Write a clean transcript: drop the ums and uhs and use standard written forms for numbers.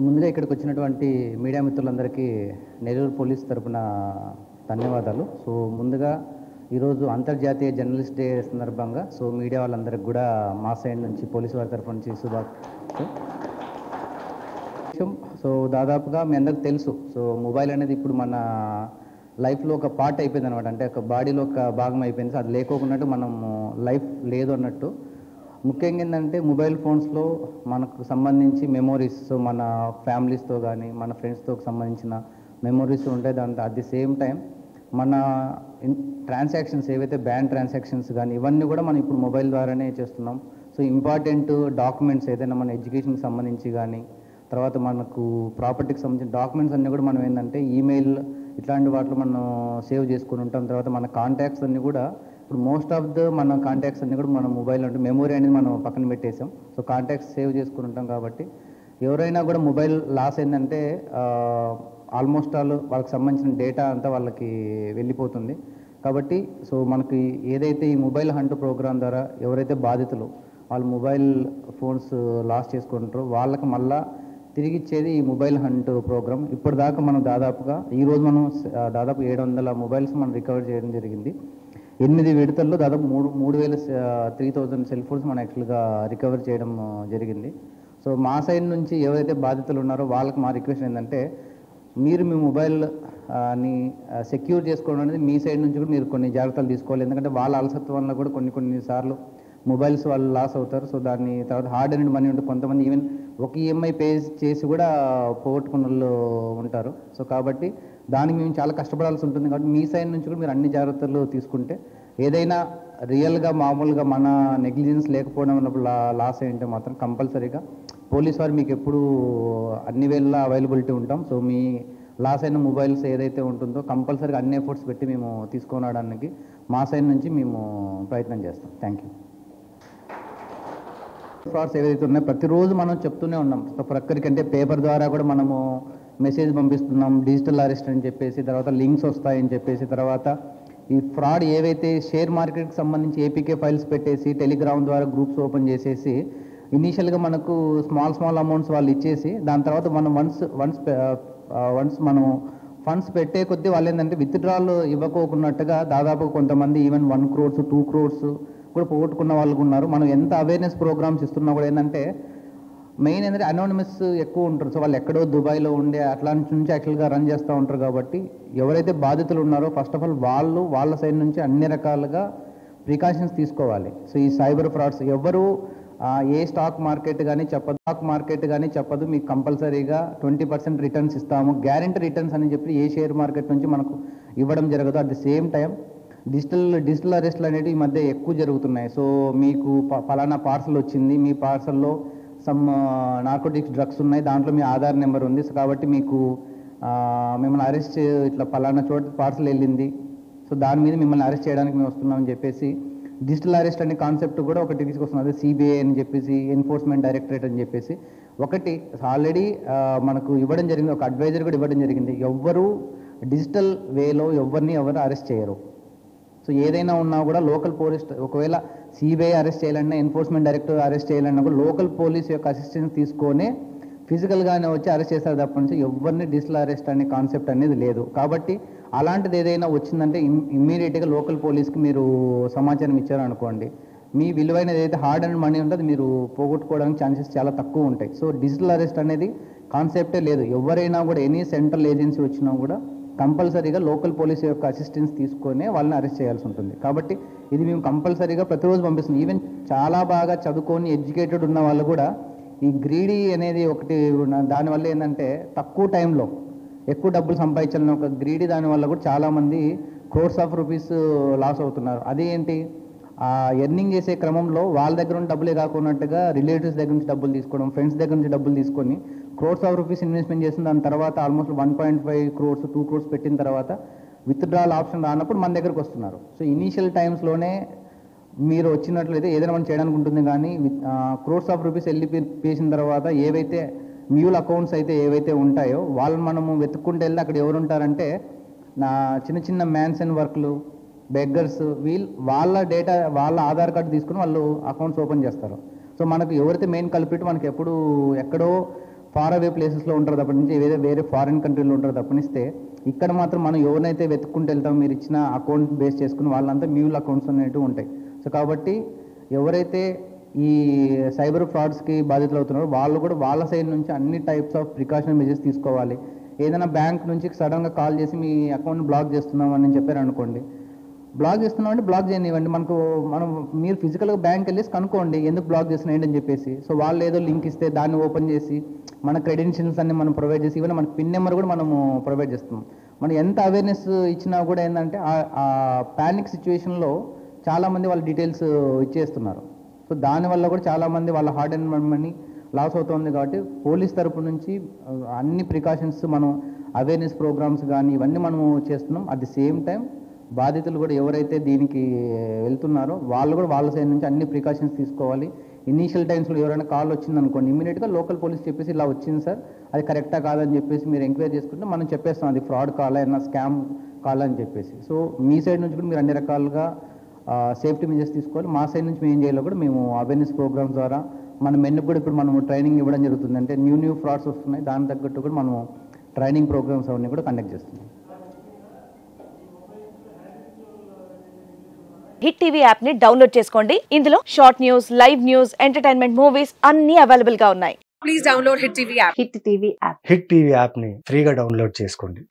ముందుగా ఇక్కడికి వచ్చినటువంటి మీడియా మిత్రులందరికీ నెల్లూరు పోలీస్ తరపున ధన్యవాదాలు. సో ముందుగా ఈరోజు అంతర్జాతీయ జర్నలిస్ట్ డే సందర్భంగా సో మీడియా వాళ్ళందరికీ కూడా మా సైడ్ నుంచి పోలీసు వారి తరపు నుంచి సో దాదాపుగా మీ అందరికి తెలుసు, సో మొబైల్ అనేది ఇప్పుడు మన లైఫ్లో ఒక పార్ట్ అయిపోయింది అనమాట. అంటే ఒక బాడీలో ఒక భాగం అయిపోయింది. అది లేకోకున్నట్టు మనం లైఫ్ లేదు అన్నట్టు. ముఖ్యంగా ఏంటంటే మొబైల్ ఫోన్స్లో మనకు సంబంధించి మెమోరీస్, సో మన ఫ్యామిలీస్తో కానీ మన ఫ్రెండ్స్తో సంబంధించిన మెమోరీస్ ఉంటాయి. దాంట్లో అట్ ది సేమ్ టైం మన ట్రాన్సాక్షన్స్ ఏవైతే బ్యాంక్ ట్రాన్సాక్షన్స్ కానీ ఇవన్నీ కూడా మనం ఇప్పుడు మొబైల్ ద్వారానే చేస్తున్నాం. సో ఇంపార్టెంట్ డాక్యుమెంట్స్ ఏదైనా మన ఎడ్యుకేషన్కి సంబంధించి కానీ తర్వాత మనకు ప్రాపర్టీకి సంబంధించిన డాక్యుమెంట్స్ అన్నీ కూడా మనం ఏంటంటే ఈమెయిల్ ఇట్లాంటి వాటిలో మనం సేవ్ చేసుకుని ఉంటాం. తర్వాత మన కాంటాక్ట్స్ అన్నీ కూడా ఇప్పుడు మోస్ట్ ఆఫ్ ద మన కాంటాక్ట్స్ అన్నీ కూడా మన మొబైల్ అంటే మెమొరీ అనేది మనం పక్కన పెట్టేసాం. సో కాంటాక్ట్స్ సేవ్ చేసుకుని ఉంటాం కాబట్టి ఎవరైనా కూడా మొబైల్ లాస్ అయిందంటే ఆల్మోస్ట్ ఆల్ వాళ్ళకి సంబంధించిన డేటా అంతా వాళ్ళకి వెళ్ళిపోతుంది. కాబట్టి సో మనకి ఏదైతే ఈ మొబైల్ హంట్ ప్రోగ్రామ్ ద్వారా ఎవరైతే బాధితులు వాళ్ళు మొబైల్ ఫోన్స్ లాస్ చేసుకుంటారో వాళ్ళకి మళ్ళా తిరిగి ఇచ్చేది ఈ మొబైల్ హంట్ ప్రోగ్రామ్. ఇప్పటిదాకా మనం దాదాపుగా ఈరోజు మనం దాదాపు 700 మొబైల్స్ మనం రికవర్ చేయడం జరిగింది. 8 విడతల్లో దాదాపు 3,000 సెల్ ఫోన్స్ మనం యాక్చువల్గా రికవర్ చేయడం జరిగింది. సో మా సైడ్ నుంచి ఎవరైతే బాధితులు ఉన్నారో వాళ్ళకి మా రిక్వెస్ట్ ఏంటంటే మీరు మీ మొబైల్ని సెక్యూర్ చేసుకోవడం అనేది మీ సైడ్ నుంచి కూడా మీరు కొన్ని జాగ్రత్తలు తీసుకోవాలి. ఎందుకంటే వాళ్ళ అలసత్వం వల్ల కూడా కొన్నిసార్లు మొబైల్స్ వాళ్ళు లాస్ అవుతారు. సో దాన్ని తర్వాత హార్డ్ అండ్ మనీ ఉంటుంది. కొంతమంది ఈవెన్ ఒక ఈఎంఐ పే చేసి కూడా పోగొట్టుకున్న వాళ్ళు ఉంటారు. సో కాబట్టి దానికి మేము చాలా కష్టపడాల్సి ఉంటుంది. కాబట్టి మీ సైడ్ నుంచి కూడా మీరు అన్ని జాగ్రత్తలు తీసుకుంటే ఏదైనా రియల్గా మామూలుగా మన నెగ్లిజెన్స్ లేకపోవడం వల్ల లాస్ అయింటే మాత్రం కంపల్సరీగా పోలీస్ వారు మీకు ఎప్పుడు అన్ని వేళ అవైలబిలిటీ ఉంటాం. సో మీ లాస్ అయిన మొబైల్స్ ఏదైతే ఉంటుందో కంపల్సరీగా అన్ని ఎఫర్ట్స్ పెట్టి మేము తీసుకురావడానికి మా సైడ్ నుంచి మేము ప్రయత్నం చేస్తాం. Thank you. ఫ్రాడ్స్ ఏవైతే ఉన్నాయో ప్రతిరోజు మనం చెప్తూనే ఉన్నాం. ప్రక్కరికంటే పేపర్ ద్వారా కూడా మనము మెసేజ్ పంపిస్తున్నాం, డిజిటల్ అరెస్ట్ అని చెప్పేసి, తర్వాత లింక్స్ వస్తాయని చెప్పేసి, తర్వాత ఈ ఫ్రాడ్ ఏవైతే షేర్ మార్కెట్కి సంబంధించి ఏపీకే ఫైల్స్ పెట్టేసి టెలిగ్రామ్ ద్వారా గ్రూప్స్ ఓపెన్ చేసేసి ఇనీషియల్గా మనకు స్మాల్ అమౌంట్స్ వాళ్ళు ఇచ్చేసి దాని తర్వాత మనం వన్స్ మనం ఫండ్స్ పెట్టే కొద్దీ వాళ్ళు ఏంటంటే విత్డ్రాల్ ఇవ్వకోకున్నట్టుగా దాదాపు కొంతమంది ఈవెన్ 1 crore 2 crores కూడా పోగొట్టుకున్న వాళ్ళు ఉన్నారు. మనం ఎంత అవేర్నెస్ ప్రోగ్రామ్స్ ఇస్తున్నా కూడా ఏంటంటే మెయిన్ ఏంటంటే అనోనిమస్ ఎక్కువ ఉంటారు. సో వాళ్ళు ఎక్కడో దుబాయ్లో ఉండే అట్లాంటి నుంచి యాక్చువల్గా రన్ చేస్తూ ఉంటారు. కాబట్టి ఎవరైతే బాధితులు ఉన్నారో ఫస్ట్ ఆఫ్ ఆల్ వాళ్ళ సైడ్ నుంచి అన్ని రకాలుగా ప్రికాషన్స్ తీసుకోవాలి. సో ఈ సైబర్ ఫ్రాడ్స్ ఎవరు ఏ స్టాక్ మార్కెట్ కానీ చెప్పదు మీకు కంపల్సరీగా 20% రిటర్న్స్ ఇస్తాము, గ్యారెంటీ రిటర్న్స్ అని చెప్పి ఏ షేర్ మార్కెట్ నుంచి మనకు ఇవ్వడం జరగదు. At the same time digital అరెస్ట్లు అనేవి ఈ మధ్య ఎక్కువ జరుగుతున్నాయి. సో మీకు పలానా పార్సల్ వచ్చింది, మీ పార్సల్లో సమ్ నార్కోటిక్స్ డ్రగ్స్ ఉన్నాయి, దాంట్లో మీ ఆధార్ నెంబర్ ఉంది. సో కాబట్టి మీకు మిమ్మల్ని అరెస్ట్ ఇట్లా పలానా చోట పార్సల్ వెళ్ళింది, సో దాని మీద మిమ్మల్ని అరెస్ట్ చేయడానికి మేము వస్తున్నామని చెప్పేసి డిజిటల్ అరెస్ట్ అనే కాన్సెప్ట్ కూడా ఒకటి తీసుకొస్తుంది. అదే సిబిఐ అని చెప్పేసి, ఎన్ఫోర్స్మెంట్ డైరెక్టరేట్ అని చెప్పేసి ఒకటి ఆల్రెడీ మనకు ఇవ్వడం జరిగింది. ఒక అడ్వైజర్ కూడా ఇవ్వడం జరిగింది. ఎవ్వరు డిజిటల్ వేలో ఎవరు అరెస్ట్ చేయరు. సో ఏదైనా ఉన్నా కూడా లోకల్ పోలీస్, ఒకవేళ సిబిఐ అరెస్ట్ చేయాలన్నా ఎన్ఫోర్స్మెంట్ డైరెక్టర్ అరెస్ట్ చేయాలన్నా కూడా లోకల్ పోలీస్ యొక్క అసిస్టెన్స్ తీసుకొని ఫిజికల్గానే వచ్చి అరెస్ట్ చేస్తారు తప్ప నుంచి ఎవరిని డిజిటల్ అరెస్ట్ అనే కాన్సెప్ట్ అనేది లేదు. కాబట్టి అలాంటిది ఏదైనా వచ్చిందంటే ఇమ్మీడియట్గా లోకల్ పోలీస్కి మీరు సమాచారం ఇచ్చారనుకోండి, మీ విలువైనది ఏదైతే హార్డ్ అండ్ మనీ ఉంటుందో మీరు పోగొట్టుకోవడానికి ఛాన్సెస్ చాలా తక్కువ ఉంటాయి. సో డిజిటల్ అరెస్ట్ అనేది కాన్సెప్టే లేదు. ఎవరైనా కూడా ఎనీ సెంట్రల్ ఏజెన్సీ వచ్చినా కూడా కంపల్సరీగా లోకల్ పోలీస్ యొక్క అసిస్టెన్స్ తీసుకొని వాళ్ళని అరెస్ట్ చేయాల్సి ఉంటుంది. కాబట్టి ఇది మేము కంపల్సరీగా ప్రతిరోజు పంపిస్తున్నాం. ఈవెన్ చాలా బాగా చదువుకొని ఎడ్యుకేటెడ్ ఉన్న వాళ్ళు కూడా ఈ గ్రీడీ అనేది ఒకటి దానివల్ల ఏంటంటే తక్కువ టైంలో ఎక్కువ డబ్బులు సంపాదించాలని ఒక గ్రీడీ దానివల్ల కూడా చాలామంది క్రోర్స్ ఆఫ్ రూపీస్ లాస్ అవుతున్నారు. అదేంటి ఎర్నింగ్ చేసే క్రమంలో వాళ్ళ దగ్గర ఉన్న డబ్బులే కాకున్నట్టుగా రిలేటివ్స్ దగ్గర నుంచి డబ్బులు తీసుకోవడం, ఫ్రెండ్స్ దగ్గర నుంచి డబ్బులు తీసుకొని క్రోర్స్ ఆఫ్ రూపీస్ ఇన్వెస్ట్మెంట్ చేసిన దాని తర్వాత ఆల్మోస్ట్ 1.5 crores 2 crores పెట్టిన తర్వాత విత్డ్రాల్ ఆప్షన్ రానప్పుడు మన దగ్గరకు వస్తున్నారు. సో ఇనీషియల్ టైమ్స్లోనే మీరు వచ్చినట్లయితే ఏదైనా మనం చేయడానికి ఉంటుంది. కానీ క్రోర్స్ ఆఫ్ రూపీస్ వెళ్ళిపోసిన తర్వాత ఏవైతే మ్యూల్ అకౌంట్స్ అయితే ఏవైతే ఉంటాయో వాళ్ళని మనము వెతుక్కుంటూ వెళ్ళి అక్కడ ఎవరు ఉంటారంటే చిన్న మ్యాన్సన్ వర్క్లు, బెగ్గర్స్, వాళ్ళ డేటా వాళ్ళ ఆధార్ కార్డు తీసుకుని వాళ్ళు అకౌంట్స్ ఓపెన్ చేస్తారు. సో మనకు ఎవరైతే మెయిన్ కల్పిట్ మనకి ఎక్కడో ఫార్ అవే ప్లేసెస్లో ఉంటారు తప్పనించి వేరే ఫారిన్ కంట్రీలో ఉంటారు తప్పనిస్తే ఇక్కడ మాత్రం మనం ఎవరినైతే వెతుక్కుంటూ వెళ్తాం మీరు ఇచ్చిన అకౌంట్ బేస్ చేసుకుని వాళ్ళంతా మ్యూల్ అకౌంట్స్ అనేవి ఉంటాయి. సో కాబట్టి ఎవరైతే ఈ సైబర్ ఫ్రాడ్స్కి బాధితులు అవుతున్నారో వాళ్ళు కూడా వాళ్ళ సైడ్ నుంచి అన్ని టైప్స్ ఆఫ్ ప్రికాషన్ మెజర్స్ తీసుకోవాలి. ఏదైనా బ్యాంక్ నుంచి సడన్గా కాల్ చేసి మీ అకౌంట్ బ్లాక్ చేస్తున్నామని చెప్పారు అనుకోండి, బ్లాక్ చేస్తున్నామంటే బ్లాక్ చేయనివ్వండి. మీరు ఫిజికల్గా బ్యాంక్ వెళ్ళేసి కనుక్కోండి ఎందుకు బ్లాక్ చేస్తున్నాయండి అని చెప్పేసి. సో వాళ్ళు ఏదో లింక్ ఇస్తే దాన్ని ఓపెన్ చేసి మన క్రెడెన్షియల్స్ అన్ని మనం ప్రొవైడ్ చేసి ఈవెన్ మన పిన్ నెంబర్ కూడా మనము ప్రొవైడ్ చేస్తున్నాం. మనం ఎంత అవేర్నెస్ ఇచ్చినా కూడా ఏంటంటే ఆ ప్యానిక్ సిచ్యువేషన్లో చాలామంది వాళ్ళ డీటెయిల్స్ ఇచ్చేస్తున్నారు. సో దానివల్ల కూడా చాలామంది వాళ్ళ హార్డ్ అండ్ మనీ లాస్ అవుతుంది. కాబట్టి పోలీస్ తరపు నుంచి అన్ని ప్రికాషన్స్ మనం అవేర్నెస్ ప్రోగ్రామ్స్ కానీ ఇవన్నీ మనము చేస్తున్నాం. అట్ ది సేమ్ టైం బాధితులు కూడా ఎవరైతే దీనికి వెళ్తున్నారో వాళ్ళు కూడా వాళ్ళ సైడ్ నుంచి అన్ని ప్రికాషన్స్ తీసుకోవాలి. ఇనీషియల్ టైమ్స్లో ఎవరైనా కాల్ వచ్చిందనుకోండి ఇమీడియట్గా లోకల్ పోలీస్ చెప్పేసి ఇలా వచ్చింది సార్, అది కరెక్టా కాదని చెప్పేసి మీరు ఎంక్వైరీ చేసుకుంటే మనం చెప్పేస్తాం అది ఫ్రాడ్ కాల్ అయినా స్కామ్ కాల్ అని చెప్పేసి. సో మీ సైడ్ నుంచి కూడా మీరు అన్ని రకాలుగా సేఫ్టీ మెజర్స్ తీసుకోవాలి. మా సైడ్ నుంచి మేము ఏం చేయాలో కూడా మేము అవేర్నెస్ ప్రోగ్రామ్స్ ద్వారా మన మెన్నుకు కూడా ఇప్పుడు మనము ట్రైనింగ్ ఇవ్వడం జరుగుతుంది. అంటే న్యూ ఫ్రాడ్స్ వస్తున్నాయి, దాని తగ్గట్టు కూడా మనము ట్రైనింగ్ ప్రోగ్రామ్స్ అవన్నీ కూడా కండక్ట్ చేస్తున్నాం. హిట్ టీవీ యాప్ ని డౌన్లోడ్ చేసుకోండి. ఇందులో short news, live news, entertainment movies అన్ని అవైలబుల్ గా ఉన్నాయి. Please download hit TV app. Hit TV app ని ఫ్రీగా డౌన్లోడ్ చేసుకోండి.